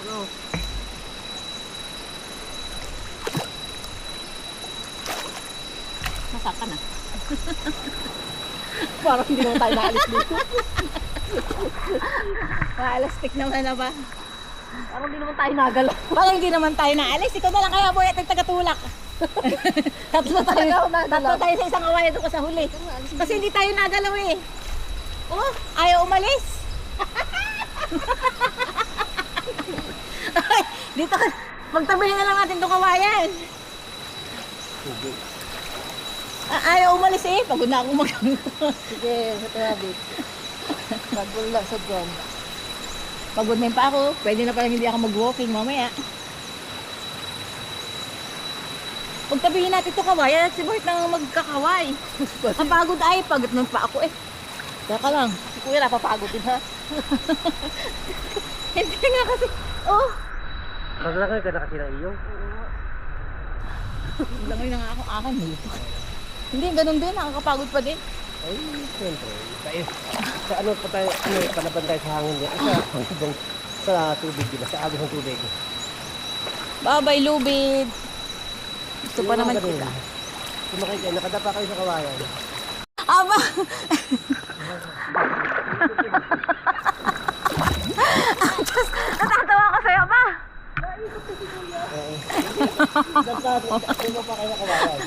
Ano? Masaka na. Parang hindi naman tayo naalis dito. Elastic naman na ba? Parang hindi naman tayo nagalaw. Parang hindi naman tayo naalis. Ikaw na lang kaya boy at nagtagatulak. tatlo tayo sa isang kawayan doon sa huli. Kasi hindi tayo nagalaw eh. Oh, ayaw umalis. Ay, dito ka. Magtabihin na lang natin itong kawayan. Ayaw umalis eh. Pagod na akong Sige, sa tabi. Pagod lang sa dyan. Pagod na yun pa ako. Pwede na palang hindi ako mag-walking mamaya. Pagtabihin natin ito kawayan at si Bart nang magkakaway. Ang pagod ay, pagod na pa ako eh. Teka lang, si Kuya napapagod din ha. Hindi nga kasi, oh. Maglakay ka na kasi ng iyo. Langoy na nga ako akin eh. Hindi, ganun din, nakakapagod pa din. Ay, siyempre. Sa ano pa tayo, palaban tayo sa hangin niya. Sa tubig din, sa agos ng tubig. Babay, lubid. Gusto pa naman kita. Sumakay kayo, nakadapa kayo sa kawayan. Aba! Natatawa ko sa'yo, ba? Dapa pa kayo sa kawayan.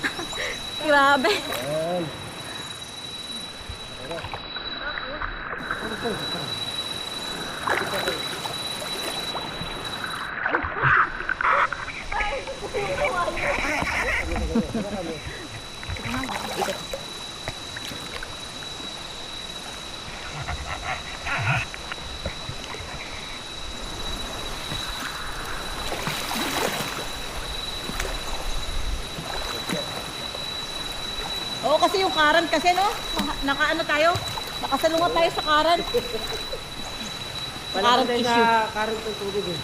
Grabe. Ayan. Oo, kasi yung karan kasi, no? Nakaano tayo? Nakasalungat tayo sa karan. Palaban tayo issue. sa karang ng tubig eh.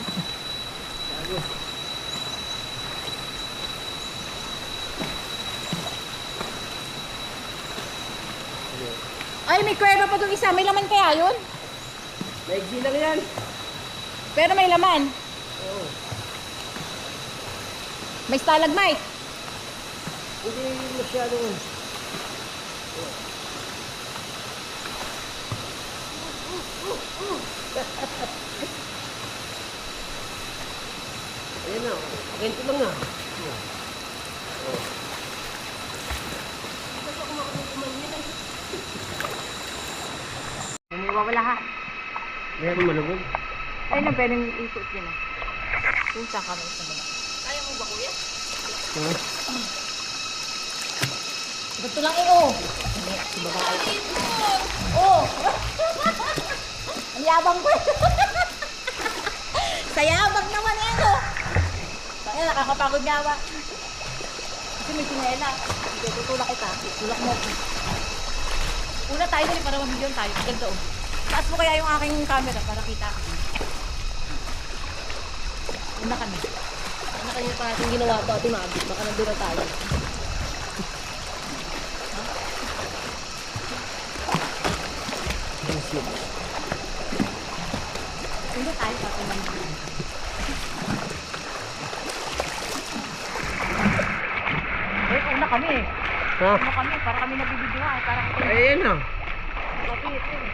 Ay, may kwero pa doon isa. May laman kaya yun? Maigsi lang yan. Pero may laman. Oo. May stalagmite. Hindi masyadong. Ayan na, ganito lang na. Mawawala ha. Meron malubog. Ay, na pwedeng isuot yun ah. Yung saka na isa mga. Kaya mo ba kuya? Ha? Ba't lang eh oh. Oh. Ang yabang ko. Sayabang naman yan oh. Kaya nakakapagod nga ba? Kasi may sinela. Sige, tutulak kita. Tulak mo. Una tayo dali para mabigyan tayo. Ganda oh. Taas mo kaya yung aking camera para kita ko. Una kami. Ano kanina pa natin ginawa ito at umabit? Baka nandun na tayo. Una tayo para mabigyan. Eh, una kami eh. Ha? Una kami para kami nabibidyohan. Para kami. Ayan na. Kapit eh.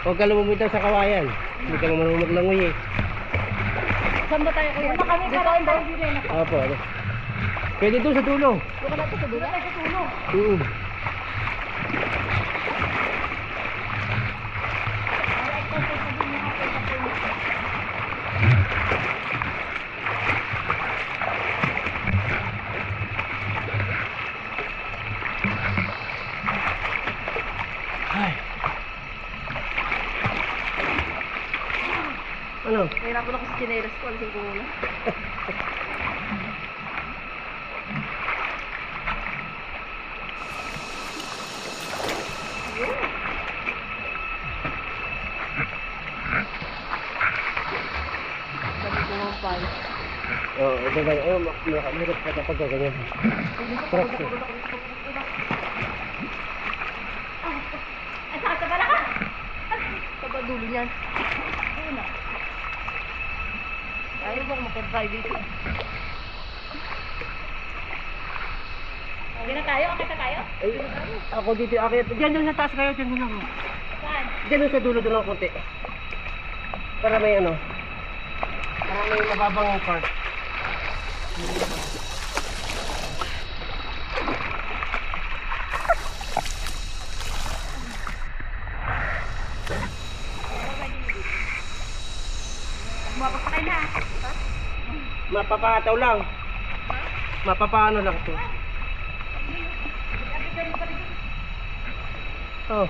Huwag ka lumumitaw sa kawayan. Hindi ka naman maglangoy eh. Saan ba tayo kuya? Una kami para tayo din. Opo. Pwede doon sa dulo. Doon ka natin sa dulo. Doon sa dulo. Ano? Nahirapan ako sa chinelas ko. Alisin ko muna. Sabi ko mga pal. Oo, ito ba? Mahirap ka kapag ganyan. Ay, sakit ka pala ka! Motor tayo dito. Hindi na tayo? Akit na tayo? Ay, ako dito akit. Diyan sa taas kayo, diyan na lang. Saan? Diyan sa dulo ng konti. Para may ano. Para may mababang part. Mapapakay na. Mapapataw lang. Mapapaano lang to. Oh.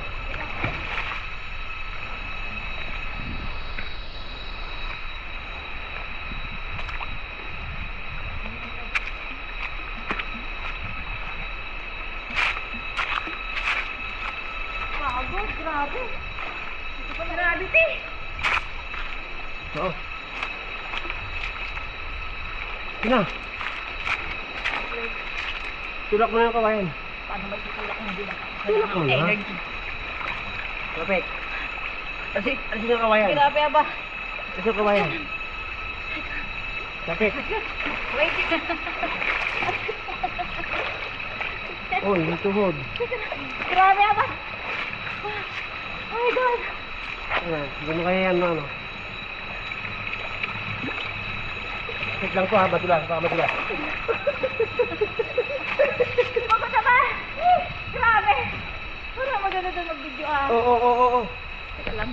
Pagod, grabe. Grabe, te. Oo. Sina. Tulak mo na yung kawayan. Paano may tutulak kung hindi na? Tulak mo na. Energy. Lapit. Alisin yung kawayan. Grabe, aba. Alisin yung kawayan. Lapit. Wait. Oh, yung tuhod. Grabe, aba. Oh my God. Ayan, gano'n kaya yan, ano? Wait lang po ha, matulas, baka matulas. Pagod na ba? Grabe. Wala maganda doon mag-video ah. Oo, oo, oo, oo. Teka lang.